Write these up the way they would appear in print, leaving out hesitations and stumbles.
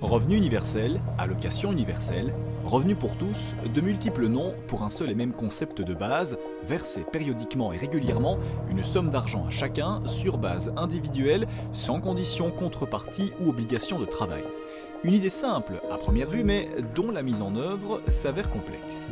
Revenu universel, allocation universelle, revenu pour tous, de multiples noms pour un seul et même concept de base, verser périodiquement et régulièrement une somme d'argent à chacun sur base individuelle, sans condition, contrepartie ou obligation de travail. Une idée simple à première vue, mais dont la mise en œuvre s'avère complexe.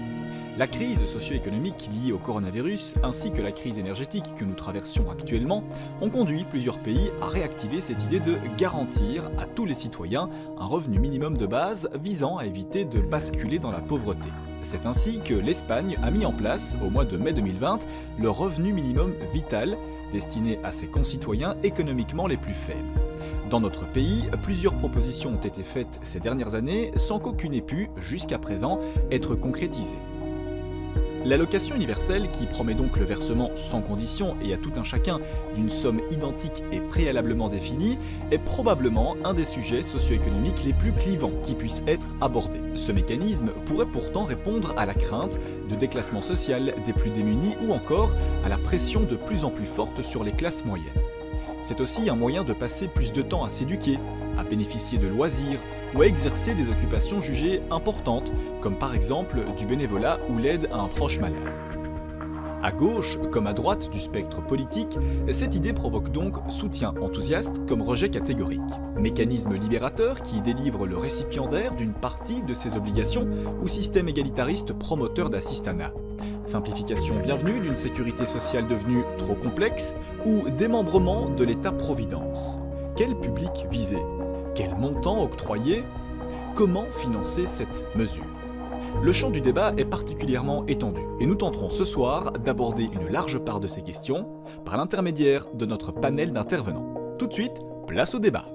La crise socio-économique liée au coronavirus ainsi que la crise énergétique que nous traversons actuellement ont conduit plusieurs pays à réactiver cette idée de garantir à tous les citoyens un revenu minimum de base visant à éviter de basculer dans la pauvreté. C'est ainsi que l'Espagne a mis en place, au mois de mai 2020, le revenu minimum vital, destiné à ses concitoyens économiquement les plus faibles. Dans notre pays, plusieurs propositions ont été faites ces dernières années sans qu'aucune ait pu, jusqu'à présent, être concrétisée. L'allocation universelle, qui promet donc le versement sans condition et à tout un chacun d'une somme identique et préalablement définie, est probablement un des sujets socio-économiques les plus clivants qui puissent être abordés. Ce mécanisme pourrait pourtant répondre à la crainte de déclassement social des plus démunis ou encore à la pression de plus en plus forte sur les classes moyennes. C'est aussi un moyen de passer plus de temps à s'éduquer, à bénéficier de loisirs ou à exercer des occupations jugées importantes, comme par exemple du bénévolat ou l'aide à un proche malade. À gauche comme à droite du spectre politique, cette idée provoque donc soutien enthousiaste comme rejet catégorique. Mécanisme libérateur qui délivre le récipiendaire d'une partie de ses obligations ou système égalitariste promoteur d'assistanat. Simplification bienvenue d'une sécurité sociale devenue trop complexe ou démembrement de l'État-providence. Quel public viser? Quel montant octroyer? Comment financer cette mesure? Le champ du débat est particulièrement étendu et nous tenterons ce soir d'aborder une large part de ces questions par l'intermédiaire de notre panel d'intervenants. Tout de suite, place au débat.